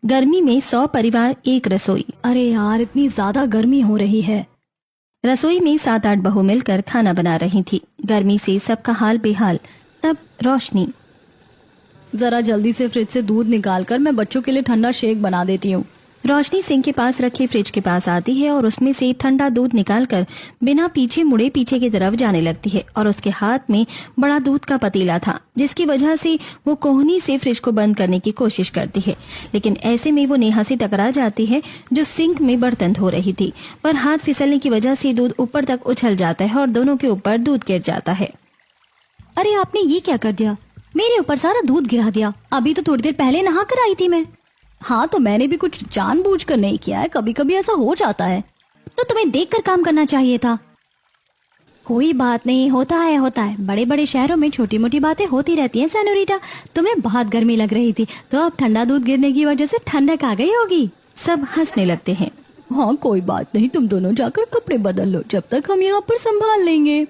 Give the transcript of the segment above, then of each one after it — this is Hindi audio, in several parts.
गर्मी में 100 परिवार एक रसोई। अरे यार, इतनी ज्यादा गर्मी हो रही है। रसोई में 7-8 बहू मिलकर खाना बना रही थी। गर्मी से सबका हाल बेहाल। तब रोशनी, जरा जल्दी से फ्रिज से दूध निकाल कर मैं बच्चों के लिए ठंडा शेक बना देती हूँ। रोशनी सिंक के पास रखे फ्रिज के पास आती है और उसमें से ठंडा दूध निकालकर बिना पीछे मुड़े पीछे की तरफ जाने लगती है। और उसके हाथ में बड़ा दूध का पतीला था, जिसकी वजह से वो कोहनी से फ्रिज को बंद करने की कोशिश करती है। लेकिन ऐसे में वो नेहा से टकरा जाती है, जो सिंक में बर्तन धो रही थी। पर हाथ फिसलने की वजह से दूध ऊपर तक उछल जाता है और दोनों के ऊपर दूध गिर जाता है। अरे आपने ये क्या कर दिया? मेरे ऊपर सारा दूध गिरा दिया। अभी तो थोड़ी देर पहले नहा कर आई थी मैं। हाँ, तो मैंने भी कुछ जानबूझकर नहीं किया है, कभी कभी ऐसा हो जाता है। तो तुम्हें देखकर काम करना चाहिए था। कोई बात नहीं, होता है। बड़े बड़े शहरों में छोटी मोटी बातें होती रहती हैं सेनोरिटा। तुम्हें बहुत गर्मी लग रही थी, तो अब ठंडा दूध गिरने की वजह से ठंडक आ गई होगी। सब हंसने लगते हैं। हाँ, कोई बात नहीं, तुम दोनों जाकर कपड़े बदल लो, जब तक हम यहाँ पर संभाल लेंगे।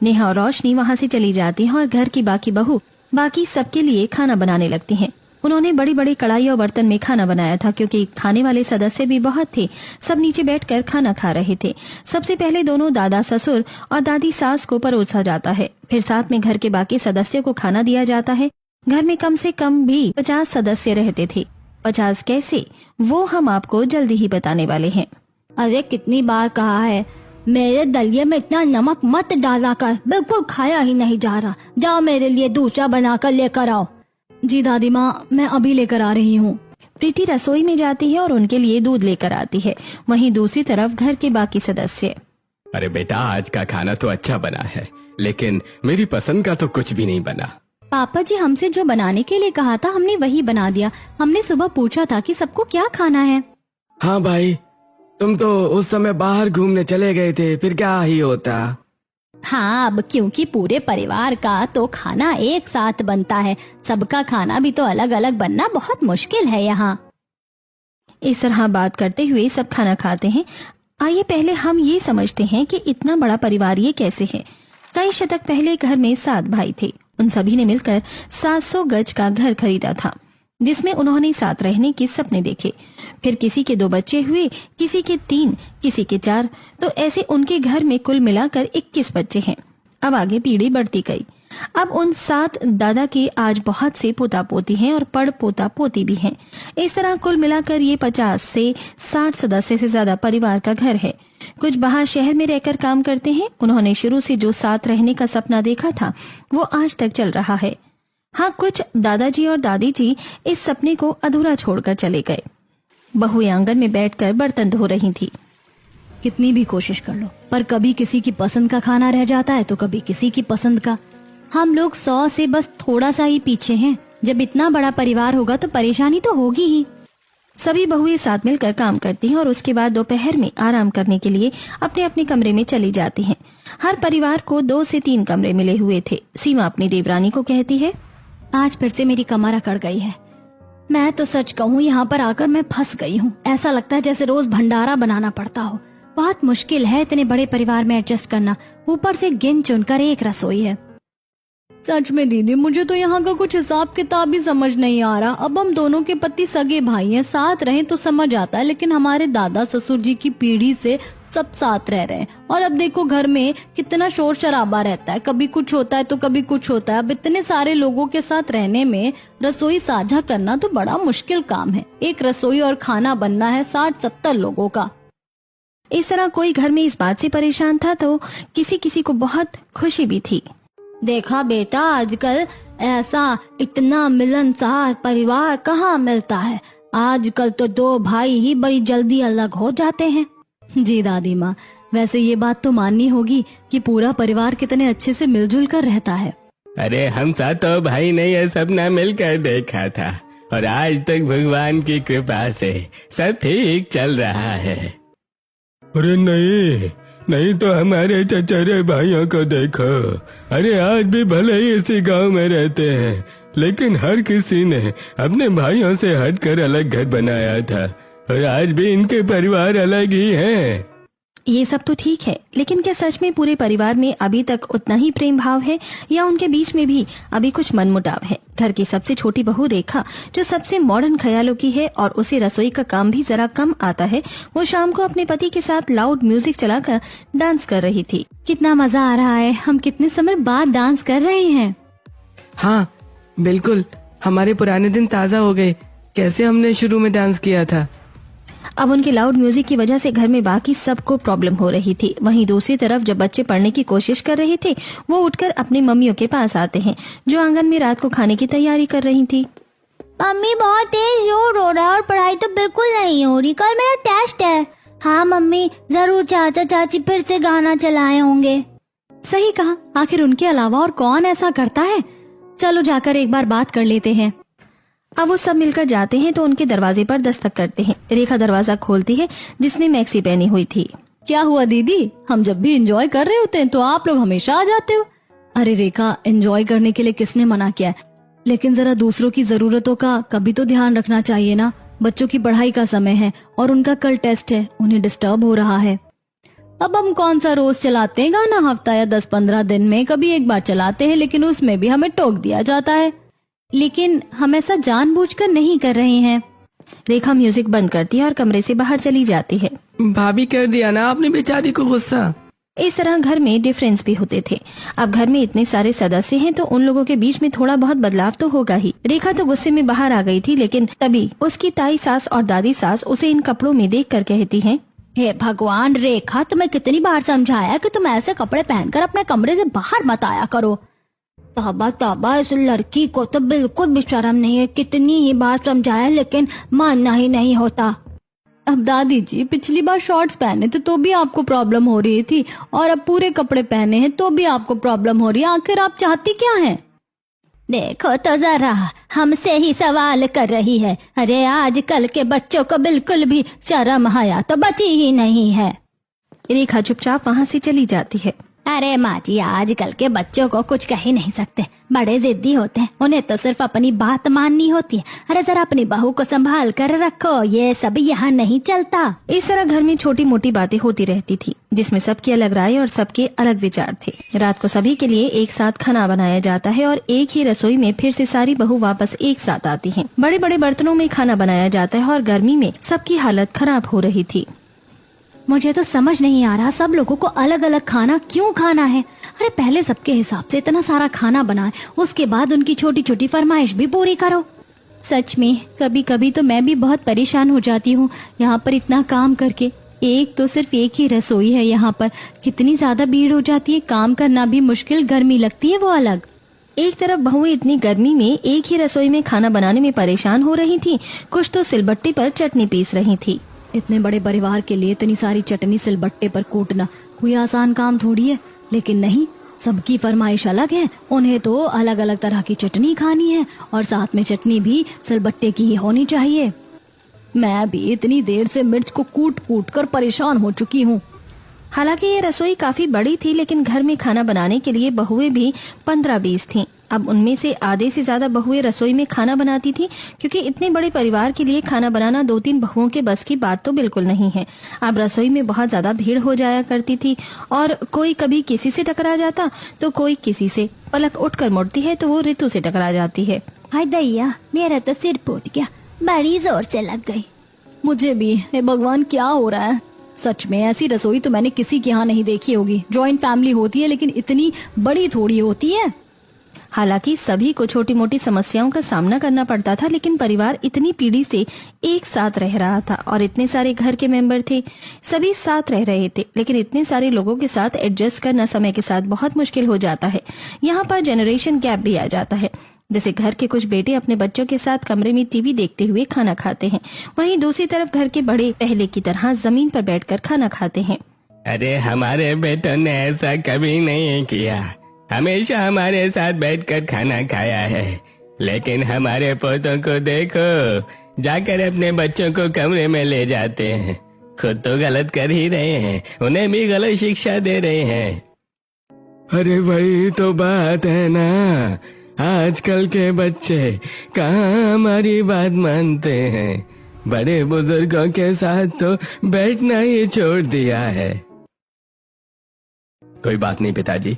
नेहा और रोशनी वहाँ से चली जाती हैं और घर की बाकी बहू बाकी सबके लिए खाना बनाने लगती हैं। उन्होंने बड़ी बड़ी कढ़ाई और बर्तन में खाना बनाया था, क्योंकि खाने वाले सदस्य भी बहुत थे। सब नीचे बैठकर खाना खा रहे थे। सबसे पहले दोनों दादा ससुर और दादी सास को परोसा जाता है, फिर साथ में घर के बाकी सदस्यों को खाना दिया जाता है। घर में कम से कम भी 50 सदस्य रहते थे। 50 कैसे, वो हम आपको जल्दी ही बताने वाले हैं। अरे कितनी बार कहा है, मेरे दलिये में इतना नमक मत डाला कर, बिल्कुल खाया ही नहीं जा रहा। जाओ मेरे लिए दूसरा बनाकर लेकर आओ। जी दादी माँ, मैं अभी लेकर आ रही हूँ। प्रीति रसोई में जाती है और उनके लिए दूध लेकर आती है। वहीं दूसरी तरफ घर के बाकी सदस्य, अरे बेटा, आज का खाना तो अच्छा बना है, लेकिन मेरी पसंद का तो कुछ भी नहीं बना। पापा जी, हमसे जो बनाने के लिए कहा था हमने वही बना दिया। हमने सुबह पूछा था कि सबको क्या खाना है। हाँ भाई, तुम तो उस समय बाहर घूमने चले गए थे, फिर क्या ही होता। हाँ, अब क्योंकि पूरे परिवार का तो खाना एक साथ बनता है, सबका खाना भी तो अलग अलग बनना बहुत मुश्किल है यहाँ। इस तरह बात करते हुए सब खाना खाते हैं। आइए पहले हम ये समझते हैं कि इतना बड़ा परिवार ये कैसे है। कई शतक पहले घर में 7 भाई थे। उन सभी ने मिलकर 700 गज का घर खरीदा था, जिसमें उन्होंने साथ रहने के सपने देखे। फिर किसी के 2 बच्चे हुए, किसी के 3, किसी के 4, तो ऐसे उनके घर में कुल मिलाकर 21 बच्चे हैं। अब आगे पीढ़ी बढ़ती गई। अब उन 7 दादा के आज बहुत से पोता पोती हैं और पड़ पोता पोती भी हैं। इस तरह कुल मिलाकर ये 50 से 60 सदस्य से ज्यादा परिवार का घर है। कुछ बाहर शहर में रहकर काम करते हैं। उन्होंने शुरू से जो साथ रहने का सपना देखा था, वो आज तक चल रहा है। हाँ, कुछ दादाजी और दादी जी इस सपने को अधूरा छोड़कर चले गए। बहुएं आंगन में बैठकर बर्तन धो रही थी। कितनी भी कोशिश कर लो, पर कभी किसी की पसंद का खाना रह जाता है तो कभी किसी की पसंद का। हम लोग 100 से बस थोड़ा सा ही पीछे हैं। जब इतना बड़ा परिवार होगा तो परेशानी तो होगी ही। सभी बहुएं साथ मिलकर काम करती हैं और उसके बाद दोपहर में आराम करने के लिए अपने अपने कमरे में चली जाती हैं। हर परिवार को 2 से 3 कमरे मिले हुए थे। सीमा अपनी देवरानी को कहती है, आज फिर से मेरी कमर अकड़ गई है। मैं तो सच कहूँ, यहाँ पर आकर मैं फंस गई हूँ। ऐसा लगता है जैसे रोज भंडारा बनाना पड़ता हो। बहुत मुश्किल है इतने बड़े परिवार में एडजस्ट करना। ऊपर से गिन चुनकर एक रसोई है। सच में दीदी, मुझे तो यहाँ का कुछ हिसाब किताब भी समझ नहीं आ रहा। अब हम दोनों के पति सगे भाई हैं, साथ रहें तो समझ आता है, लेकिन हमारे दादा ससुर जी की पीढ़ी से सब साथ रह रहे हैं। और अब देखो घर में कितना शोर शराबा रहता है, कभी कुछ होता है तो कभी कुछ होता है। अब इतने सारे लोगों के साथ रहने में रसोई साझा करना तो बड़ा मुश्किल काम है। एक रसोई और खाना बनना है 60-70 लोगों का। इस तरह कोई घर में इस बात से परेशान था तो किसी किसी को बहुत खुशी भी थी। देखा बेटा, आजकल ऐसा इतना मिलनसार परिवार कहाँ मिलता है। आजकल तो 2 भाई ही बड़ी जल्दी अलग हो जाते हैं। जी दादी माँ, वैसे ये बात तो माननी होगी कि पूरा परिवार कितने अच्छे से मिलजुल कर रहता है। अरे हम 7 भाई ने यह सपना मिलकर देखा था और आज तक भगवान की कृपा से सब ठीक चल रहा है। अरे नहीं तो हमारे चचेरे भाइयों को देखो। अरे आज भी भले ही इसी गांव में रहते हैं, लेकिन हर किसी ने अपने भाइयों से हटकर अलग घर बनाया था और आज भी इनके परिवार अलग ही हैं। ये सब तो ठीक है, लेकिन क्या सच में पूरे परिवार में अभी तक उतना ही प्रेम भाव है या उनके बीच में भी अभी कुछ मनमुटाव है? घर की सबसे छोटी बहू रेखा, जो सबसे मॉडर्न ख्यालों की है और उसे रसोई का काम भी जरा कम आता है, वो शाम को अपने पति के साथ लाउड म्यूजिक चलाकर डांस कर रही थी। कितना मजा आ रहा है, हम कितने समय बाद डांस कर रहे हैं। हाँ बिल्कुल, हमारे पुराने दिन ताज़ा हो गए। कैसे हमने शुरू में डांस किया था। अब उनके लाउड म्यूजिक की वजह से घर में बाकी सबको प्रॉब्लम हो रही थी। वहीं दूसरी तरफ जब बच्चे पढ़ने की कोशिश कर रहे थे, वो उठकर अपनी मम्मियों के पास आते हैं, जो आंगन में रात को खाने की तैयारी कर रही थी। मम्मी बहुत तेज शोर हो रहा है और पढ़ाई तो बिल्कुल नहीं हो रही। कल मेरा टेस्ट है। हाँ मम्मी, जरूर चाचा चाची फिर से गाना चलाए होंगे। सही कहा, आखिर उनके अलावा और कौन ऐसा करता है। चलो जाकर एक बार बात कर लेते हैं। अब वो सब मिलकर जाते हैं तो उनके दरवाजे पर दस्तक करते हैं। रेखा दरवाजा खोलती है, जिसने मैक्सी पहनी हुई थी। क्या हुआ दीदी, हम जब भी एंजॉय कर रहे होते हैं तो आप लोग हमेशा आ जाते हो। अरे रेखा, एंजॉय करने के लिए किसने मना किया है, लेकिन जरा दूसरों की जरूरतों का कभी तो ध्यान रखना चाहिए ना। बच्चों की पढ़ाई का समय है और उनका कल टेस्ट है, उन्हें डिस्टर्ब हो रहा है। अब हम कौन सा रोज चलाते हैं गाना, हफ्ता या 10-15 दिन में कभी एक बार चलाते हैं, लेकिन उसमें भी हमें टोक दिया जाता है। लेकिन हम ऐसा जानबूझकर नहीं कर रहे हैं। रेखा म्यूजिक बंद करती है और कमरे से बाहर चली जाती है। भाभी कर दिया ना आपने बेचारी को गुस्सा। इस तरह घर में डिफरेंस भी होते थे। अब घर में इतने सारे सदस्य हैं तो उन लोगों के बीच में थोड़ा बहुत बदलाव तो होगा ही। रेखा तो गुस्से में बाहर आ गई थी, लेकिन तभी उसकी ताई सास और दादी सास उसे इन कपड़ों में देखकर कहती हैं, हे भगवान रेखा, तुम्हें कितनी बार समझाया कि तुम ऐसे कपड़े पहनकर अपने कमरे से बाहर मत आया करो। तौबा तौबा, इस लड़की को तो बिल्कुल भी शर्म नहीं है। कितनी ही बार समझाया लेकिन मानना ही नहीं होता। अब दादी जी, पिछली बार शॉर्ट्स पहने थे तो भी आपको प्रॉब्लम हो रही थी, और अब पूरे कपड़े पहने हैं तो भी आपको प्रॉब्लम हो रही है। आखिर आप चाहती क्या हैं? देखो तो जरा, हमसे ही सवाल कर रही है। अरे आजकल के बच्चों को बिल्कुल भी शर्म हया तो बची ही नहीं है। रेखा चुपचाप वहाँ से चली जाती है। अरे माँ जी, आजकल के बच्चों को कुछ कह ही नहीं सकते, बड़े जिद्दी होते हैं। उन्हें तो सिर्फ अपनी बात माननी होती है। अरे जरा अपनी बहू को संभाल कर रखो, ये सब यहाँ नहीं चलता। इस तरह घर में छोटी मोटी बातें होती रहती थी, जिसमें सबकी अलग राय और सबके अलग विचार थे। रात को सभी के लिए एक साथ खाना बनाया जाता है और एक ही रसोई में फिर से सारी बहू वापस एक साथ आती हैं। बड़े बड़े बर्तनों में खाना बनाया जाता है और गर्मी में सबकी हालत खराब हो रही थी। मुझे तो समझ नहीं आ रहा, सब लोगों को अलग अलग खाना क्यों खाना है। अरे पहले सबके हिसाब से इतना सारा खाना बनाए, उसके बाद उनकी छोटी छोटी फरमाइश भी पूरी करो। सच में कभी कभी तो मैं भी बहुत परेशान हो जाती हूँ यहाँ पर इतना काम करके। एक तो सिर्फ एक ही रसोई है, यहाँ पर कितनी ज्यादा भीड़ हो जाती है, काम करना भी मुश्किल, गर्मी लगती है वो अलग। एक तरफ बहुएं इतनी गर्मी में एक ही रसोई में खाना बनाने में परेशान हो रही थी, कुछ तो सिलबट्टे पर चटनी पीस रही थी। इतने बड़े परिवार के लिए इतनी सारी चटनी सिलबट्टे पर कूटना कोई आसान काम थोड़ी है। लेकिन नहीं, सबकी फरमाइश अलग है। उन्हें तो अलग अलग तरह की चटनी खानी है और साथ में चटनी भी सिलबट्टे की ही होनी चाहिए। मैं भी इतनी देर से मिर्च को कूट कूट कर परेशान हो चुकी हूँ। हालांकि ये रसोई काफी बड़ी थी, लेकिन घर में खाना बनाने के लिए बहुएं भी 15-20 थीं। अब उनमें से आधे से ज्यादा बहुएं रसोई में खाना बनाती थी, क्योंकि इतने बड़े परिवार के लिए खाना बनाना 2-3 बहुओं के बस की बात तो बिल्कुल नहीं है। अब रसोई में बहुत ज्यादा भीड़ हो जाया करती थी और कोई कभी किसी से टकरा जाता तो कोई किसी से। पलक उठकर मुड़ती है तो वो ऋतु से टकरा जाती है। हाय दैया, मेरा तो सिर फूट गया, बड़ी जोर से लग गई। मुझे भी। हे भगवान, क्या हो रहा है। सच में ऐसी रसोई तो मैंने किसी के यहाँ नहीं देखी होगी। जॉइंट फैमिली होती है लेकिन इतनी बड़ी थोड़ी होती है। हालांकि सभी को छोटी मोटी समस्याओं का सामना करना पड़ता था, लेकिन परिवार इतनी पीढ़ी से एक साथ रह रहा था और इतने सारे घर के मेंबर थे, सभी साथ रह रहे थे। लेकिन इतने सारे लोगों के साथ एडजस्ट करना समय के साथ बहुत मुश्किल हो जाता है। यहाँ पर जनरेशन गैप भी आ जाता है। जैसे घर के कुछ बेटे अपने बच्चों के साथ कमरे में टीवी देखते हुए खाना खाते हैं, वहीं दूसरी तरफ घर के बड़े पहले की तरह जमीन पर बैठकर खाना खाते हैं। अरे हमारे बेटों ने ऐसा कभी नहीं किया, हमेशा हमारे साथ बैठकर खाना खाया है। लेकिन हमारे पोतों को देखो, जाकर अपने बच्चों को कमरे में ले जाते हैं। खुद तो गलत कर ही रहे हैं, उन्हें भी गलत शिक्षा दे रहे हैं। अरे वही तो बात है ना, आजकल के बच्चे कहाँ हमारी बात मानते हैं। बड़े बुजुर्गों के साथ तो बैठना ही छोड़ दिया है। कोई बात नहीं पिताजी,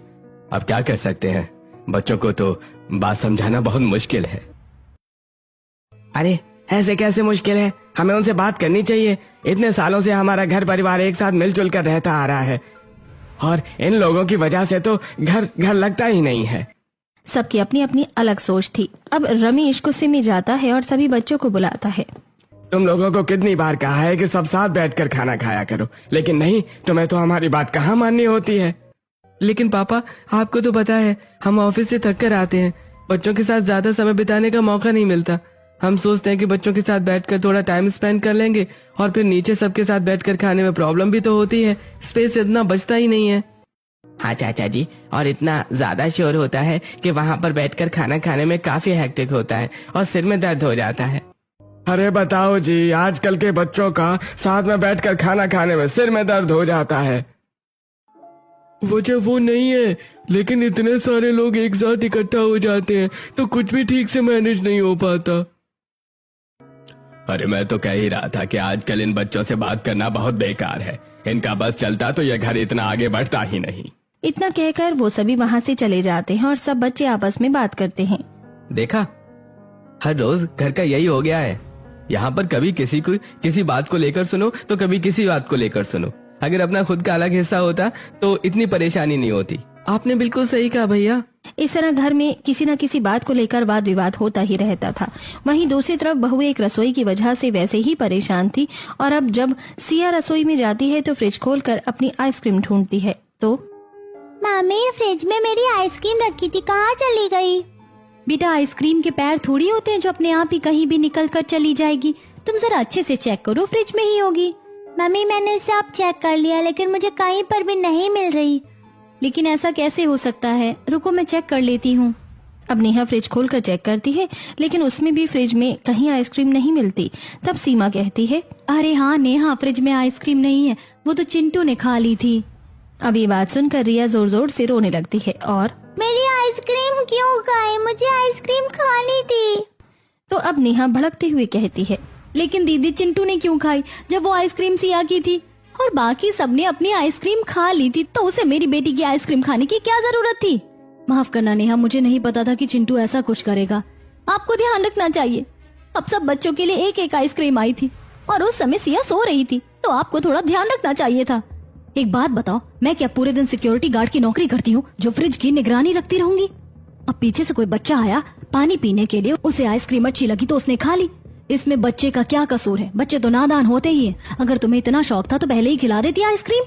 अब क्या कर सकते हैं, बच्चों को तो बात समझाना बहुत मुश्किल है। अरे ऐसे कैसे मुश्किल है, हमें उनसे बात करनी चाहिए। इतने सालों से हमारा घर परिवार एक साथ मिलजुल कर रहता आ रहा है और इन लोगों की वजह से तो घर घर लगता ही नहीं है। सबकी अपनी अपनी अलग सोच थी। अब रमेश गुस्से में जाता है और सभी बच्चों को बुलाता है। तुम लोगों को कितनी बार कहा है कि सब साथ बैठकर खाना खाया करो, लेकिन नहीं, तुम्हें तो हमारी बात कहाँ माननी होती है। लेकिन पापा, आपको तो पता है हम ऑफिस से थक कर आते हैं, बच्चों के साथ ज्यादा समय बिताने का मौका नहीं मिलता। हम सोचते हैं कि बच्चों के साथ बैठकर थोड़ा टाइम स्पेंड कर लेंगे और फिर नीचे सबके साथ बैठकर खाने में प्रॉब्लम भी तो होती है, स्पेस इतना बचता ही नहीं है। हाँ चाचा जी, और इतना ज्यादा शोर होता है कि वहाँ पर बैठकर खाना खाने में काफी हेक्टिक होता है और सिर में दर्द हो जाता है। अरे बताओ जी, आजकल के बच्चों का साथ में बैठकर खाना खाने में सिर में दर्द हो जाता है। वजह वो नहीं है, लेकिन इतने सारे लोग एक साथ इकट्ठा हो जाते हैं तो कुछ भी ठीक से मैनेज नहीं हो पाता। अरे मैं तो कह ही रहा था कि आजकल इन बच्चों से बात करना बहुत बेकार है, इनका बस चलता तो यह घर इतना आगे बढ़ता ही नहीं। इतना कहकर वो सभी वहाँ से चले जाते हैं और सब बच्चे आपस में बात करते हैं। देखा, हर रोज घर का यही हो गया है। यहाँ पर कभी किसी बात को लेकर सुनो तो कभी किसी बात को लेकर सुनो। अगर अपना खुद का अलग हिस्सा होता तो इतनी परेशानी नहीं होती। आपने बिल्कुल सही कहा भैया। इस तरह घर में किसी न किसी बात को लेकर वाद विवाद होता ही रहता था। वहीं दूसरी तरफ बहू एक रसोई की वजह से वैसे ही परेशान थी और अब जब सिया रसोई में जाती है तो फ्रिज खोलकर अपनी आइसक्रीम ढूंढती है तो मम्मी, फ्रिज में मेरी आइसक्रीम रखी थी, कहाँ चली गई? बेटा, आइसक्रीम के पैर थोड़ी होते हैं जो अपने आप ही कहीं भी निकल कर चली जाएगी। तुम जरा अच्छे से चेक करो, फ्रिज में ही होगी। मम्मी, मैंने सब चेक कर लिया लेकिन मुझे कहीं पर भी नहीं मिल रही। लेकिन ऐसा कैसे हो सकता है, रुको मैं चेक कर लेती हूँ। अब नेहा फ्रिज खोलकर चेक करती है लेकिन उसमें भी फ्रिज में कहीं आइसक्रीम नहीं मिलती। तब सीमा कहती है, अरे हाँ नेहा, फ्रिज में आइसक्रीम नहीं है, वो तो चिंटू ने खा ली थी। अब ये बात सुनकर रिया जोर जोर से रोने लगती है और मेरी आइसक्रीम क्यों खाई? मुझे आइसक्रीम खानी थी। तो अब नेहा भड़कते हुए कहती है, लेकिन दीदी, चिंटू ने क्यों खाई जब वो आइसक्रीम सिया की थी और बाकी सबने अपनी आइसक्रीम खा ली थी, तो उसे मेरी बेटी की आइसक्रीम खाने की क्या जरूरत थी? माफ करना नेहा, मुझे नहीं पता था कि चिंटू ऐसा कुछ करेगा। आपको ध्यान रखना चाहिए। अब सब बच्चों के लिए एक एक आइसक्रीम आई थी और उस समय सिया सो रही थी, तो आपको थोड़ा ध्यान रखना चाहिए था। एक बात बताओ, मैं क्या पूरे दिन सिक्योरिटी गार्ड की नौकरी करती हूँ जो फ्रिज की निगरानी रखती रहूंगी? अब पीछे से कोई बच्चा आया पानी पीने के लिए, उसे आइसक्रीम अच्छी लगी तो उसने खा ली। इसमें बच्चे का क्या कसूर है? बच्चे तो नादान होते ही हैं। अगर तुम्हें इतना शौक था तो पहले ही खिला देती आइसक्रीम।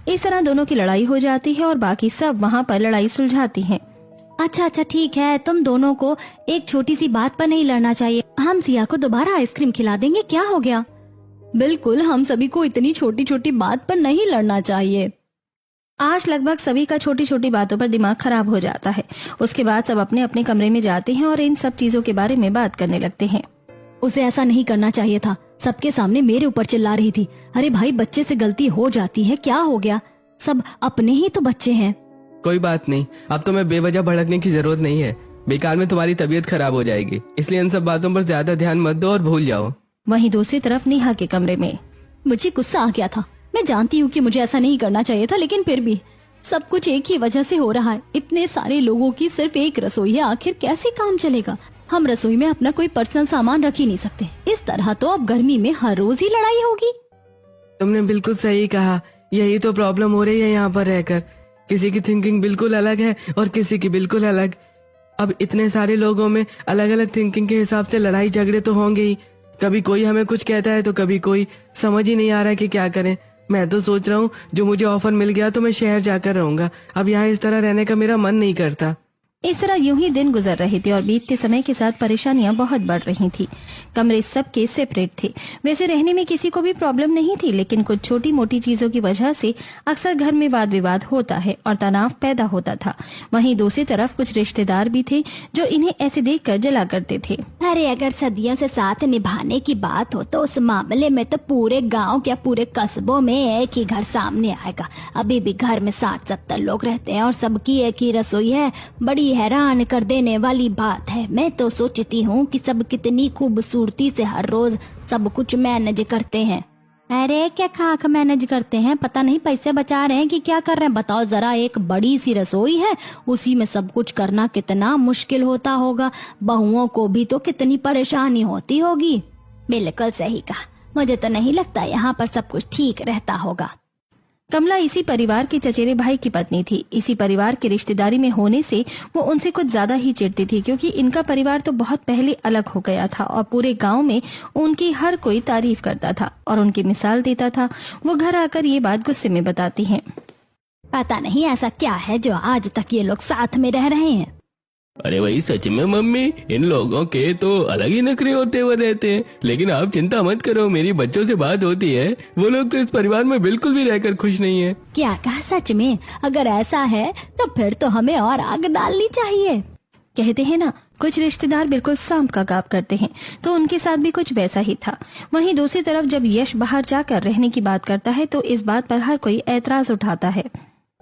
इस तरह दोनों की लड़ाई हो जाती है और बाकी सब वहाँ पर लड़ाई सुलझाती हैं। अच्छा ठीक है, तुम दोनों को एक छोटी सी बात पर नहीं लड़ना चाहिए। हम सिया को दोबारा आइसक्रीम खिला देंगे, क्या हो गया? बिल्कुल, हम सभी को इतनी छोटी छोटी बात पर नहीं लड़ना चाहिए। आज लगभग सभी का छोटी छोटी बातों पर दिमाग खराब हो जाता है। उसके बाद सब अपने अपने कमरे में जाते हैं और इन सब चीजों के बारे में बात करने लगते हैं। उसे ऐसा नहीं करना चाहिए था, सबके सामने मेरे ऊपर चिल्ला रही थी। अरे भाई, बच्चे से गलती हो जाती है, क्या हो गया? सब अपने ही तो बच्चे हैं। कोई बात नहीं, अब तुम्हें बेवजह भड़कने की जरूरत नहीं है। बेकार में तुम्हारी तबीयत खराब हो जाएगी, इसलिए इन सब बातों पर ज्यादा ध्यान मत दो और भूल जाओ। वहीं दूसरी तरफ नेहा के कमरे में मुझे गुस्सा आ गया था। मैं जानती हूँ कि मुझे ऐसा नहीं करना चाहिए था, लेकिन फिर भी सब कुछ एक ही वजह से हो रहा है। इतने सारे लोगों की सिर्फ एक रसोई है, आखिर कैसे काम चलेगा? हम रसोई में अपना कोई पर्सनल सामान रख ही नहीं सकते। इस तरह तो अब गर्मी में हर रोज ही लड़ाई होगी। तुमने बिल्कुल सही कहा, यही तो प्रॉब्लम हो रही है यहाँ पर रहकर। किसी की थिंकिंग बिल्कुल अलग है और किसी की बिल्कुल अलग। अब इतने सारे लोगों में अलग अलग थिंकिंग के हिसाब से लड़ाई झगड़े तो होंगे ही। कभी कोई हमें कुछ कहता है तो कभी कोई, समझ ही नहीं आ रहा है कि क्या करें। मैं तो सोच रहा हूँ जो मुझे ऑफर मिल गया तो मैं शहर जाकर रहूंगा। अब यहाँ इस तरह रहने का मेरा मन नहीं करता। इस तरह यूं ही दिन गुजर रहे थे और बीतते समय के साथ परेशानियां बहुत बढ़ रही थी। कमरे सबके सेपरेट थे। वैसे रहने में किसी को भी प्रॉब्लम नहीं थी, लेकिन कुछ छोटी मोटी चीजों की वजह से अक्सर घर में वाद विवाद होता है और तनाव पैदा होता था। वहीं दूसरी तरफ कुछ रिश्तेदार भी थे जो इन्हें ऐसे देखकर जला करते थे। अरे अगर सदियों से साथ निभाने की बात हो तो उस मामले में तो पूरे गांव या पूरे कस्बों में एक ही घर सामने आएगा। अभी भी घर में 60-70 लोग रहते हैं और सबकी एक ही रसोई है। बड़ी हैरान कर देने वाली बात है। मैं तो सोचती हूँ कि सब कितनी खूबसूरती से हर रोज सब कुछ मैनेज करते हैं। अरे क्या खाक मैनेज करते हैं, पता नहीं पैसे बचा रहे हैं कि क्या कर रहे हैं। बताओ जरा, एक बड़ी सी रसोई है, उसी में सब कुछ करना कितना मुश्किल होता होगा। बहुओं को भी तो कितनी परेशानी होती होगी। बिल्कुल सही कहा, मुझे तो नहीं लगता यहाँ पर सब कुछ ठीक रहता होगा। कमला इसी परिवार के चचेरे भाई की पत्नी थी। इसी परिवार की रिश्तेदारी में होने से वो उनसे कुछ ज्यादा ही चिढ़ती थी, क्योंकि इनका परिवार तो बहुत पहले अलग हो गया था और पूरे गांव में उनकी हर कोई तारीफ करता था और उनकी मिसाल देता था। वो घर आकर ये बात गुस्से में बताती हैं। पता नहीं ऐसा क्या है जो आज तक ये लोग साथ में रह रहे हैं। अरे वही सच में मम्मी, इन लोगों के तो अलग ही नखरे होते हुए रहते हैं। लेकिन आप चिंता मत करो, मेरी बच्चों से बात होती है, वो लोग तो इस परिवार में बिल्कुल भी रहकर खुश नहीं है। क्या कहा? सच में? अगर ऐसा है तो फिर तो हमें और आग डालनी चाहिए। कहते हैं ना, कुछ रिश्तेदार बिल्कुल सांप का काम करते हैं, तो उनके साथ भी कुछ वैसा ही था। वहीं दूसरी तरफ जब यश बाहर जाकर रहने की बात करता है तो इस बात पर हर कोई ऐतराज उठाता है।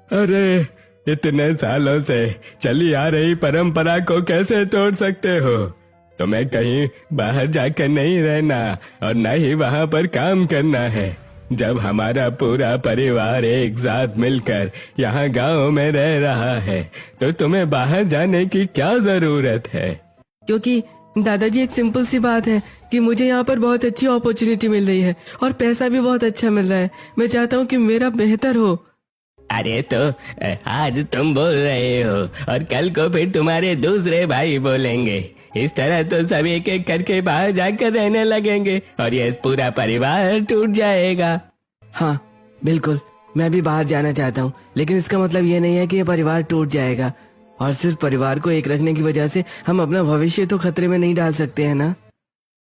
अरे इतने सालों से चली आ रही परंपरा को कैसे तोड़ सकते हो? तुम्हें कहीं बाहर जाकर नहीं रहना और न ही वहाँ पर काम करना है। जब हमारा पूरा परिवार एक साथ मिलकर यहाँ गांव में रह रहा है तो तुम्हें बाहर जाने की क्या जरूरत है? क्योंकि दादाजी, एक सिंपल सी बात है कि मुझे यहाँ पर बहुत अच्छी अपॉर्चुनिटी मिल रही है और पैसा भी बहुत अच्छा मिल रहा है। मैं चाहता हूँ कि मेरा बेहतर हो। अरे तो आज तुम बोल रहे हो और कल को फिर तुम्हारे दूसरे भाई बोलेंगे। इस तरह तो सभी एक एक करके बाहर जाकर रहने लगेंगे और ये पूरा परिवार टूट जाएगा। हाँ बिल्कुल, मैं भी बाहर जाना चाहता हूँ, लेकिन इसका मतलब ये नहीं है कि ये परिवार टूट जाएगा। और सिर्फ परिवार को एक रखने की वजह से हम अपना भविष्य तो खतरे में नहीं डाल सकते हैं ना।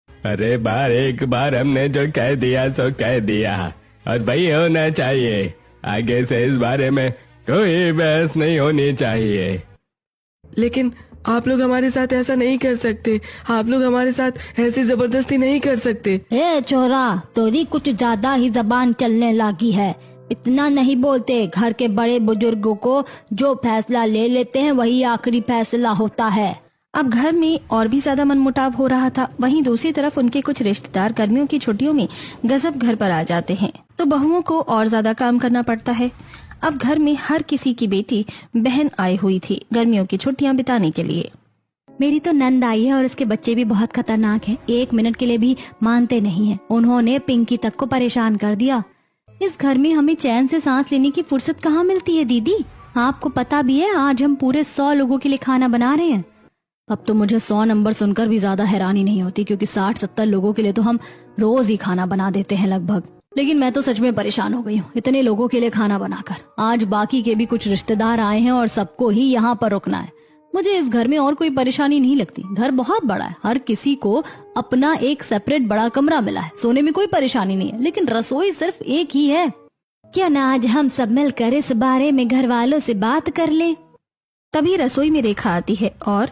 अरे एक बार हमने जो कह दिया सो कह दिया और वही होना चाहिए। आगे से इस बारे में कोई बहस नहीं होनी चाहिए। लेकिन आप लोग हमारे साथ ऐसा नहीं कर सकते। आप लोग हमारे साथ ऐसी जबरदस्ती नहीं कर सकते। ए चोरा, तोरी कुछ ज्यादा ही जबान चलने लगी है। इतना नहीं बोलते। घर के बड़े बुजुर्गों को जो फैसला ले लेते हैं वही आखिरी फैसला होता है। अब घर में और भी ज्यादा मनमुटाव हो रहा था। वहीं दूसरी तरफ उनके कुछ रिश्तेदार गर्मियों की छुट्टियों में गजब घर पर आ जाते हैं, तो बहुओं को और ज्यादा काम करना पड़ता है। अब घर में हर किसी की बेटी बहन आई हुई थी गर्मियों की छुट्टियां बिताने के लिए। मेरी तो नंद आई है और उसके बच्चे भी बहुत खतरनाक हैं। 1 मिनट के लिए भी मानते नहीं हैं। उन्होंने पिंकी तक को परेशान कर दिया। इस घर में हमें चैन से सांस लेने की फुर्सत कहाँ मिलती है दीदी? आपको पता भी है आज हम पूरे 100 लोगों के लिए खाना बना रहे हैं। अब तो मुझे 100 नंबर सुनकर भी ज्यादा हैरानी नहीं होती, क्योंकि 60-70 लोगों के लिए तो हम रोज ही खाना बना देते हैं लगभग। लेकिन मैं तो सच में परेशान हो गई हूँ इतने लोगों के लिए खाना बनाकर। आज बाकी के भी कुछ रिश्तेदार आए हैं और सबको ही यहाँ पर रुकना है। मुझे इस घर में और कोई परेशानी नहीं लगती। घर बहुत बड़ा है, हर किसी को अपना एक सेपरेट बड़ा कमरा मिला है, सोने में कोई परेशानी नहीं है। लेकिन रसोई सिर्फ एक ही है। क्यों ना आज हम सब मिलकर इस बारे में घर वालों से बात कर लें? तभी रसोई में रेखा आती है और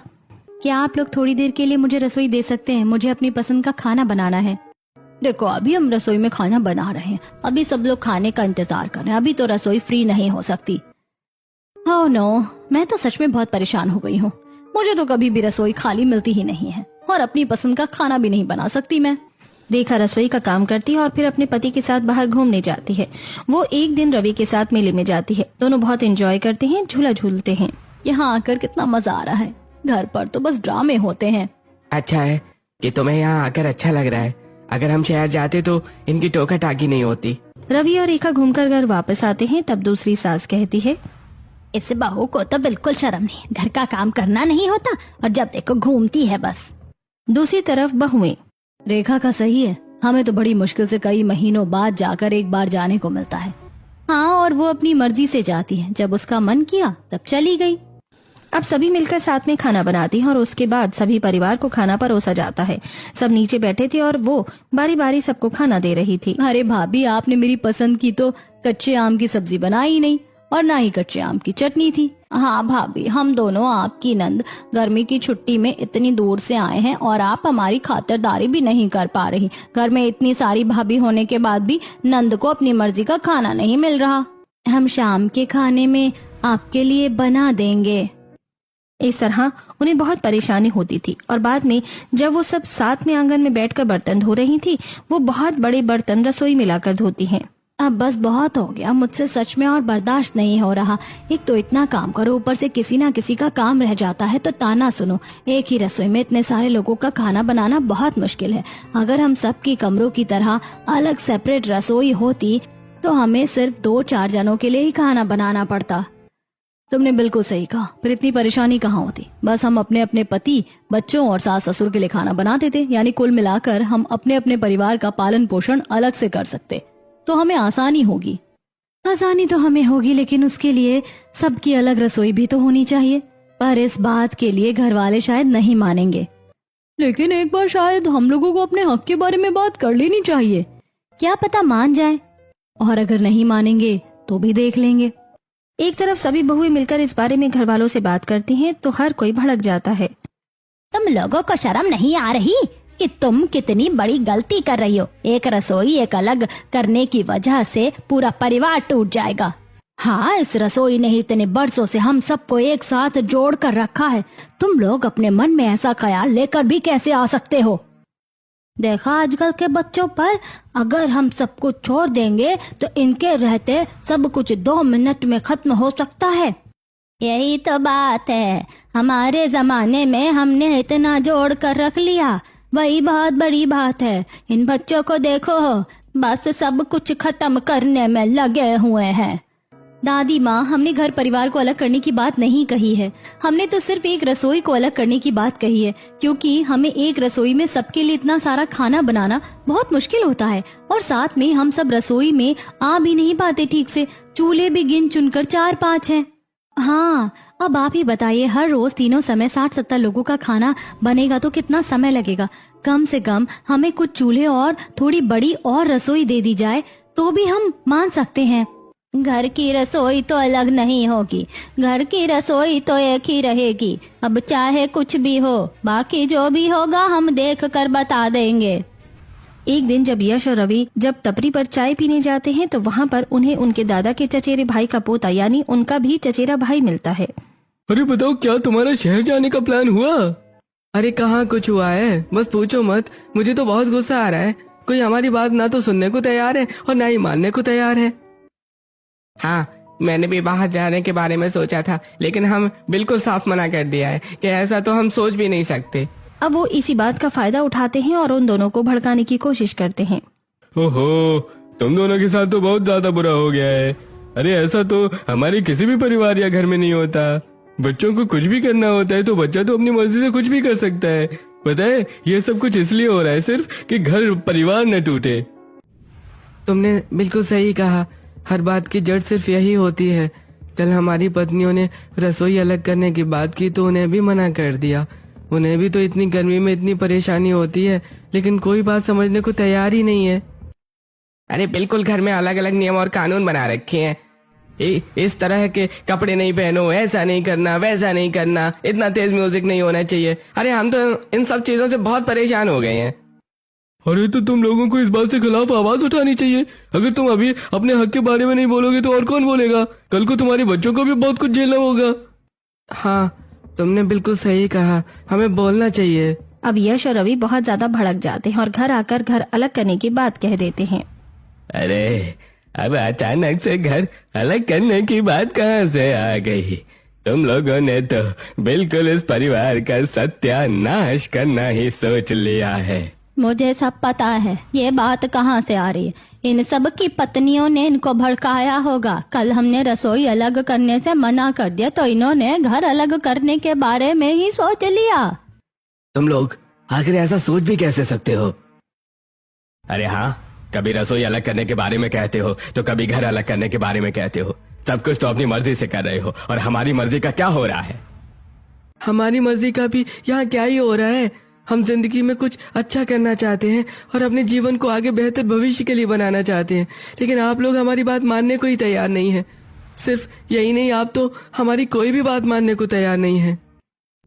क्या आप लोग थोड़ी देर के लिए मुझे रसोई दे सकते हैं? मुझे अपनी पसंद का खाना बनाना है। देखो, अभी हम रसोई में खाना बना रहे हैं, अभी सब लोग खाने का इंतजार कर रहे हैं, अभी तो रसोई फ्री नहीं हो सकती। ओह नो, मैं तो सच में बहुत परेशान हो गई हूँ। मुझे तो कभी भी रसोई खाली मिलती ही नहीं है और अपनी पसंद का खाना भी नहीं बना सकती मैं। रेखा रसोई का काम करती है और फिर अपने पति के साथ बाहर घूमने जाती है। वो एक दिन रवि के साथ मेले में जाती है। दोनों बहुत एंजॉय करते हैं, झूला झूलते हैं। यहाँ आकर कितना मजा आ रहा है। घर पर तो बस ड्रामे होते हैं। अच्छा है कि तुम्हें यहाँ आकर अच्छा लग रहा है। अगर हम शहर जाते तो इनकी टोका टाकी नहीं होती। रवि और रेखा घूमकर घर वापस आते हैं। तब दूसरी सास कहती है, इस बहू को तो बिल्कुल शर्म नहीं, घर का काम करना नहीं होता और जब देखो घूमती है बस। दूसरी तरफ बहुएं, रेखा का सही है, हमें तो बड़ी मुश्किल से कई महीनों बाद जाकर एक बार जाने को मिलता है। हाँ, और वो अपनी मर्जी से जाती है, जब उसका मन किया तब चली गई। अब सभी मिलकर साथ में खाना बनाती हैं और उसके बाद सभी परिवार को खाना परोसा जाता है। सब नीचे बैठे थे और वो बारी बारी सबको खाना दे रही थी। अरे भाभी, आपने मेरी पसंद की तो कच्चे आम की सब्जी बनाई ही नहीं और ना ही कच्चे आम की चटनी थी। हाँ भाभी, हम दोनों आपकी नंद गर्मी की छुट्टी में इतनी दूर से आए हैं और आप हमारी खातिरदारी भी नहीं कर पा रही। घर में इतनी सारी भाभी होने के बाद भी नंद को अपनी मर्जी का खाना नहीं मिल रहा। हम शाम के खाने में आपके लिए बना देंगे। इस तरह उन्हें बहुत परेशानी होती थी और बाद में जब वो सब साथ में आंगन में बैठकर बर्तन धो रही थी, वो बहुत बड़े बर्तन रसोई में लाकर धोती हैं। अब बस बहुत हो गया, मुझसे सच में और बर्दाश्त नहीं हो रहा। एक तो इतना काम करो, ऊपर से किसी ना किसी का काम रह जाता है तो ताना सुनो। एक ही रसोई में इतने सारे लोगों का खाना बनाना बहुत मुश्किल है। अगर हम सबकी कमरों की तरह अलग सेपरेट रसोई होती तो हमें सिर्फ 2-4 जनों के लिए ही खाना बनाना पड़ता। तुमने बिल्कुल सही कहा, फिर इतनी परेशानी कहाँ होती। बस हम अपने अपने पति, बच्चों और सास ससुर के लिए खाना बना देते, यानी कुल मिलाकर हम अपने अपने परिवार का पालन पोषण अलग से कर सकते, तो हमें आसानी होगी। आसानी तो हमें होगी, लेकिन उसके लिए सबकी अलग रसोई भी तो होनी चाहिए। पर इस बात के लिए घर वाले शायद नहीं मानेंगे। लेकिन एक बार शायद हम लोगों को अपने हक के बारे में बात कर लेनी चाहिए, क्या पता मान जाए। और अगर नहीं मानेंगे तो भी देख लेंगे। एक तरफ सभी बहुएं मिलकर इस बारे में घर वालों से बात करती हैं तो हर कोई भड़क जाता है। तुम लोगों को शर्म नहीं आ रही कि तुम कितनी बड़ी गलती कर रही हो? एक रसोई एक अलग करने की वजह से पूरा परिवार टूट जाएगा। हाँ, इस रसोई ने इतने बरसों से हम सबको एक साथ जोड़ कर रखा है। तुम लोग अपने मन में ऐसा ख्याल लेकर भी कैसे आ सकते हो? देखा आजकल के बच्चों पर, अगर हम सब कुछ छोड़ देंगे तो इनके रहते सब कुछ 2 मिनट में खत्म हो सकता है। यही तो बात है, हमारे जमाने में हमने इतना जोड़ कर रख लिया, वही बहुत बड़ी बात है। इन बच्चों को देखो, बस सब कुछ खत्म करने में लगे हुए हैं। दादी माँ, हमने घर परिवार को अलग करने की बात नहीं कही है, हमने तो सिर्फ एक रसोई को अलग करने की बात कही है, क्योंकि हमें एक रसोई में सबके लिए इतना सारा खाना बनाना बहुत मुश्किल होता है। और साथ में हम सब रसोई में आ भी नहीं पाते ठीक से, चूल्हे भी गिन चुनकर 4-5 हैं। हाँ, अब आप ही बताइए, हर रोज तीनों समय 60-70 लोगों का खाना बनेगा तो कितना समय लगेगा? कम से कम हमें कुछ चूल्हे और थोड़ी बड़ी और रसोई दे दी जाए तो भी हम मान सकते हैं। घर की रसोई तो अलग नहीं होगी, घर की रसोई तो एक ही रहेगी। अब चाहे कुछ भी हो, बाकी जो भी होगा हम देख कर बता देंगे। एक दिन जब यश और रवि जब टपरी पर चाय पीने जाते हैं तो वहाँ पर उन्हें उनके दादा के चचेरे भाई का पोता यानी उनका भी चचेरा भाई मिलता है। अरे बताओ, क्या तुम्हारा शहर जाने का प्लान हुआ? अरे कहाँ कुछ हुआ है, बस पूछो मत। मुझे तो बहुत गुस्सा आ रहा है। कोई हमारी बात ना तो सुनने को तैयार है और ना ही मानने को तैयार है। हाँ, मैंने भी बाहर जाने के बारे में सोचा था, लेकिन हम बिल्कुल साफ मना कर दिया है कि ऐसा तो हम सोच भी नहीं सकते। अब वो इसी बात का फायदा उठाते हैं और उन दोनों को भड़काने की कोशिश करते हैं। ओहो, तुम दोनों के साथ तो बहुत ज्यादा बुरा हो गया है। अरे ऐसा तो हमारे किसी भी परिवार या घर में नहीं होता। बच्चों को कुछ भी करना होता है तो बच्चा तो अपनी मर्जी से कुछ भी कर सकता है। पता है, ये सब कुछ इसलिए हो रहा है सिर्फ कि घर परिवार न टूटे। तुमने बिल्कुल सही कहा, हर बात की जड़ सिर्फ यही होती है। कल हमारी पत्नियों ने रसोई अलग करने की बात की तो उन्हें भी मना कर दिया। उन्हें भी तो इतनी गर्मी में इतनी परेशानी होती है, लेकिन कोई बात समझने को तैयार ही नहीं है। अरे बिल्कुल, घर में अलग अलग नियम और कानून बना रखे हैं। इस तरह के कपड़े नहीं पहनो, ऐसा नहीं करना, वैसा नहीं करना, इतना तेज म्यूजिक नहीं होना चाहिए। अरे हम तो इन सब चीजों से बहुत परेशान हो गए हैं। अरे तो तुम लोगों को इस बात से खिलाफ आवाज उठानी चाहिए। अगर तुम अभी अपने हक के बारे में नहीं बोलोगे तो और कौन बोलेगा? कल को तुम्हारे बच्चों को भी बहुत कुछ झेलना होगा। हाँ, तुमने बिल्कुल सही कहा, हमें बोलना चाहिए। अब यश और रवि बहुत ज्यादा भड़क जाते हैं और घर आकर घर अलग करने की बात कह देते हैं। अरे अब अचानक से घर अलग करने की बात कहाँ से आ गई? तुम लोगों ने तो बिल्कुल इस परिवार का सत्यानाश करना ही सोच लिया है। मुझे सब पता है ये बात कहाँ से आ रही है। इन सब की पत्नियों ने इनको भड़काया होगा। कल हमने रसोई अलग करने से मना कर दिया तो इन्होंने घर अलग करने के बारे में ही सोच लिया। तुम लोग आखिर ऐसा सोच भी कैसे सकते हो? अरे हाँ, कभी रसोई अलग करने के बारे में कहते हो तो कभी घर अलग करने के बारे में कहते हो। सब कुछ तो अपनी मर्जी से कर रहे हो और हमारी मर्जी का क्या हो रहा है? हमारी मर्जी का भी यहाँ क्या ही हो रहा है। हम जिंदगी में कुछ अच्छा करना चाहते हैं और अपने जीवन को आगे बेहतर भविष्य के लिए बनाना चाहते हैं, लेकिन आप लोग हमारी बात मानने को ही तैयार नहीं है। सिर्फ यही नहीं, आप तो हमारी कोई भी बात मानने को तैयार नहीं है।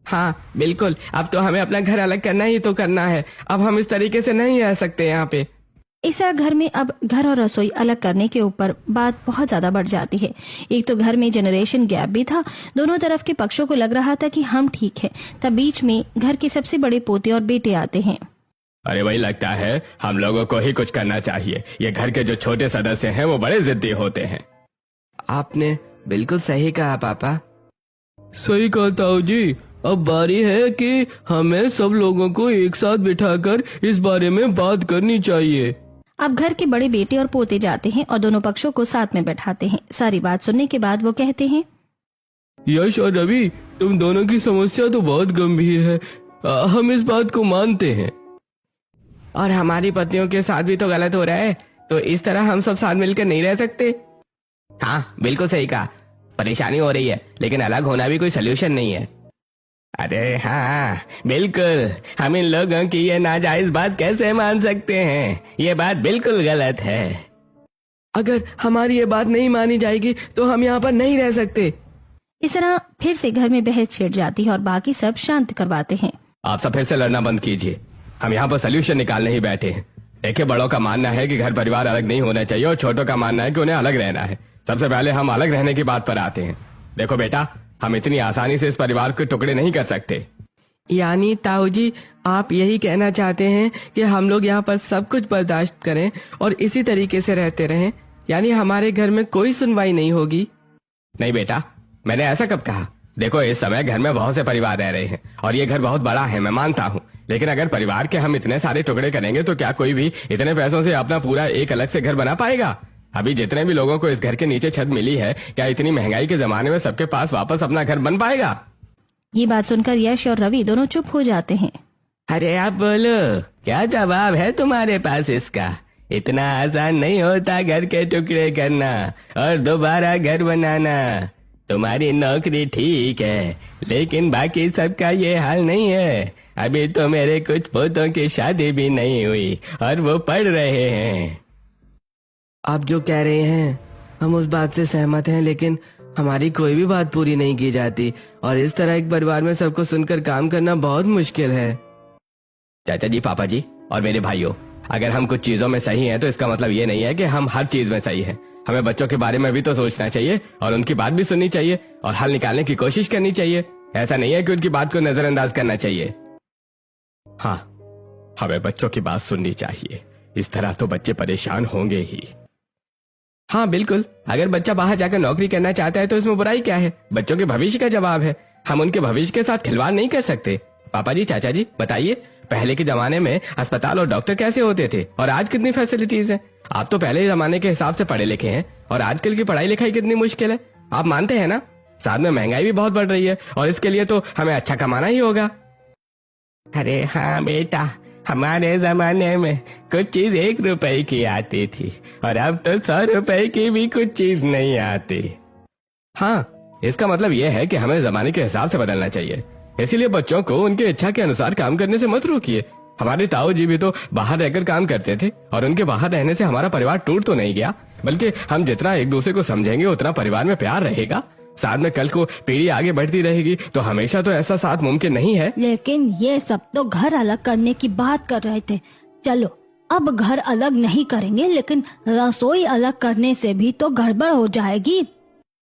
हाँ बिल्कुल, अब तो हमें अपना घर अलग करना ही तो करना है। अब हम इस तरीके से नहीं रह सकते यहाँ पे। इस तरह घर में अब घर और रसोई अलग करने के ऊपर बात बहुत ज्यादा बढ़ जाती है। एक तो घर में जनरेशन गैप भी था, दोनों तरफ के पक्षों को लग रहा था कि हम ठीक है, तब बीच में घर के सबसे बड़े पोते और बेटे आते हैं। अरे वही लगता है हम लोगों को ही कुछ करना चाहिए। ये घर के जो छोटे सदस्य हैं वो बड़े जिद्दी होते हैं। आपने बिल्कुल सही कहा पापा। सही कहा ताऊ जी। अब बारी है कि हमें सब लोगों को एक साथ बिठाकर इस बारे में बात करनी चाहिए। अब घर के बड़े बेटे और पोते जाते हैं और दोनों पक्षों को साथ में बैठाते हैं। सारी बात सुनने के बाद वो कहते हैं, यश और रवि, तुम दोनों की समस्या तो बहुत गंभीर है, हम इस बात को मानते हैं। और हमारी पत्नियों के साथ भी तो गलत हो रहा है, तो इस तरह हम सब साथ मिलकर नहीं रह सकते। हाँ बिल्कुल सही कहा, परेशानी हो रही है लेकिन अलग होना भी कोई सलूशन नहीं है। अरे हाँ बिल्कुल, हम इन लोगों की ये नाजायज बात कैसे मान सकते हैं? ये बात बिल्कुल गलत है। अगर हमारी ये बात नहीं मानी जाएगी तो हम यहाँ पर नहीं रह सकते। इस तरह फिर से घर में बहस छिड़ जाती है और बाकी सब शांत करवाते हैं। आप सब फिर से लड़ना बंद कीजिए, हम यहाँ पर सलूशन निकालने ही बैठे हैं। देखिए, बड़ों का मानना है कि घर परिवार अलग नहीं होना चाहिए और छोटों का मानना है कि उन्हें अलग रहना है। सबसे पहले हम अलग रहने की बात पर आते हैं। देखो बेटा, हम इतनी आसानी से इस परिवार के टुकड़े नहीं कर सकते। यानी ताऊ जी, आप यही कहना चाहते हैं कि हम लोग यहाँ पर सब कुछ बर्दाश्त करें और इसी तरीके से रहते रहें, यानी हमारे घर में कोई सुनवाई नहीं होगी? नहीं बेटा, मैंने ऐसा कब कहा? देखो, इस समय घर में बहुत से परिवार रह रहे हैं और ये घर बहुत बड़ा है, मैं मानता हूँ। लेकिन अगर परिवार के हम इतने सारे टुकड़े करेंगे तो क्या कोई भी इतने पैसों से अपना पूरा एक अलग से घर बना पाएगा? अभी जितने भी लोगों को इस घर के नीचे छत मिली है, क्या इतनी महंगाई के जमाने में सबके पास वापस अपना घर बन पाएगा? ये बात सुनकर यश और रवि दोनों चुप हो जाते हैं। अरे आप बोलो, क्या जवाब है तुम्हारे पास इसका? इतना आसान नहीं होता घर के टुकड़े करना और दोबारा घर बनाना। तुम्हारी नौकरी ठीक है, लेकिन बाकी सबका ये हाल नहीं है। अभी तो मेरे कुछ पोतों की शादी भी नहीं हुई और वो पढ़ रहे हैं। आप जो कह रहे हैं हम उस बात से सहमत हैं, लेकिन हमारी कोई भी बात पूरी नहीं की जाती और इस तरह एक परिवार में सबको सुनकर काम करना बहुत मुश्किल है। चाचा जी, पापा जी और मेरे भाइयों, अगर हम कुछ चीजों में सही हैं तो इसका मतलब ये नहीं है कि हम हर चीज में सही हैं। हमें बच्चों के बारे में भी तो सोचना चाहिए और उनकी बात भी सुननी चाहिए और हल निकालने की कोशिश करनी चाहिए। ऐसा नहीं है कि उनकी बात को नजरअंदाज करना चाहिए। हाँ, हमें बच्चों की बात सुननी चाहिए, इस तरह तो बच्चे परेशान होंगे ही। हाँ बिल्कुल, अगर बच्चा बाहर जाकर नौकरी करना चाहता है तो इसमें बुराई क्या है? बच्चों के भविष्य का जवाब है, हम उनके भविष्य के साथ खिलवाड़ नहीं कर सकते। पापा जी, चाचा जी, बताइए, पहले के जमाने में अस्पताल और डॉक्टर कैसे होते थे और आज कितनी फैसिलिटीज हैं? आप तो पहले जमाने के हिसाब से पढ़े लिखे हैं और आजकल की पढ़ाई लिखाई कितनी मुश्किल है, आप मानते हैं ना? साथ में महंगाई भी बहुत बढ़ रही है और इसके लिए तो हमें अच्छा कमाना ही होगा। अरे हाँ बेटा, हमारे जमाने में कुछ चीज 1 रुपए की आती थी और अब तो 100 रुपए की भी कुछ चीज नहीं आती। हाँ, इसका मतलब यह है कि हमें जमाने के हिसाब से बदलना चाहिए। इसीलिए बच्चों को उनके इच्छा के अनुसार काम करने से मत रोकिए। हमारे ताऊ जी भी तो बाहर रहकर काम करते थे और उनके बाहर रहने से हमारा परिवार टूट तो नहीं गया, बल्कि हम जितना एक दूसरे को समझेंगे उतना परिवार में प्यार रहेगा। साथ में कल को पीढ़ी आगे बढ़ती रहेगी तो हमेशा तो ऐसा साथ मुमकिन नहीं है। लेकिन ये सब तो घर अलग करने की बात कर रहे थे। चलो, अब घर अलग नहीं करेंगे, लेकिन रसोई अलग करने से भी तो गड़बड़ हो जाएगी।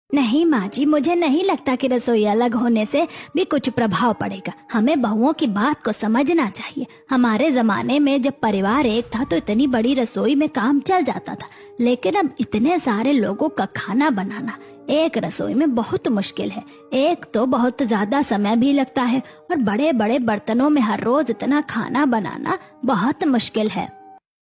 नहीं माँ जी, मुझे नहीं लगता कि रसोई अलग होने से भी कुछ प्रभाव पड़ेगा। हमें बहुओं की बात को समझना चाहिए। हमारे जमाने में जब परिवार एक था तो इतनी बड़ी रसोई में काम चल जाता था, लेकिन अब इतने सारे लोगों का खाना बनाना एक रसोई में बहुत मुश्किल है। एक तो बहुत ज्यादा समय भी लगता है और बड़े बड़े बर्तनों में हर रोज इतना खाना बनाना बहुत मुश्किल है।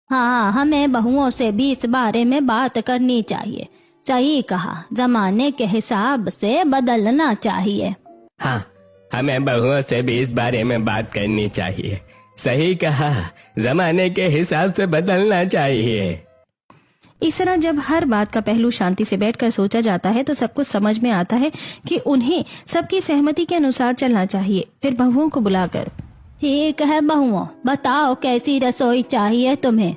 हाँ, हमें बहुओं से भी इस बारे में बात करनी चाहिए। सही कहा, जमाने के हिसाब से बदलना चाहिए। हाँ, हमें बहुओं से भी इस बारे में बात करनी चाहिए। सही कहा, जमाने के हिसाब से बदलना चाहिए। इस तरह जब हर बात का पहलू शांति से बैठकर सोचा जाता है तो सबको समझ में आता है कि उन्हें सबकी सहमति के अनुसार चलना चाहिए। फिर बहुओं को बुलाकर, ठीक है बहुओं, बताओ कैसी रसोई चाहिए तुम्हें?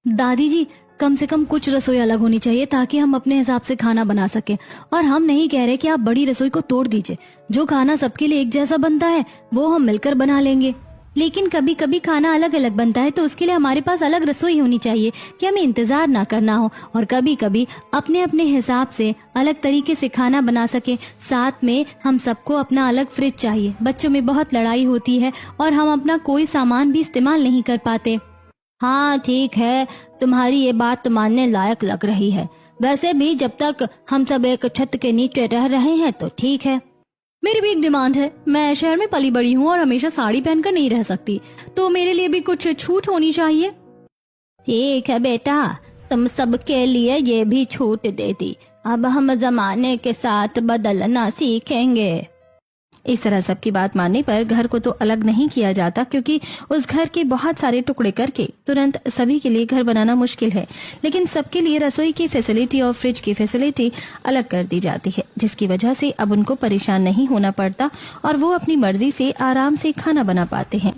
दादी जी, कम से कम कुछ रसोई अलग होनी चाहिए ताकि हम अपने हिसाब से खाना बना सके। और हम नहीं कह रहे कि आप बड़ी रसोई को तोड़ दीजिए। जो खाना सबके लिए एक जैसा बनता है वो हम मिलकर बना लेंगे। लेकिन कभी कभी खाना अलग अलग बनता है तो उसके लिए हमारे पास अलग रसोई होनी चाहिए कि हमें इंतजार ना करना हो, और कभी कभी अपने अपने हिसाब से अलग तरीके से खाना बना सके। साथ में हम सबको अपना अलग फ्रिज चाहिए। बच्चों में बहुत लड़ाई होती है और हम अपना कोई सामान भी इस्तेमाल नहीं कर पाते। हाँ ठीक है, तुम्हारी ये बात तो मानने लायक लग रही है। वैसे भी जब तक हम सब एक छत के नीचे रह रहे हैं तो ठीक है। मेरी भी एक डिमांड है। मैं शहर में पली बड़ी हूँ और हमेशा साड़ी पहनकर नहीं रह सकती, तो मेरे लिए भी कुछ छूट होनी चाहिए। ठीक है बेटा, तुम सबके लिए ये भी छूट दे दी। अब हम जमाने के साथ बदलना सीखेंगे। इस तरह सबकी बात मानने पर घर को तो अलग नहीं किया जाता, क्योंकि उस घर के बहुत सारे टुकड़े करके तुरंत सभी के लिए घर बनाना मुश्किल है। लेकिन सबके लिए रसोई की फैसिलिटी और फ्रिज की फैसिलिटी अलग कर दी जाती है, जिसकी वजह से अब उनको परेशान नहीं होना पड़ता और वो अपनी मर्जी से आराम से खाना बना पाते हैं।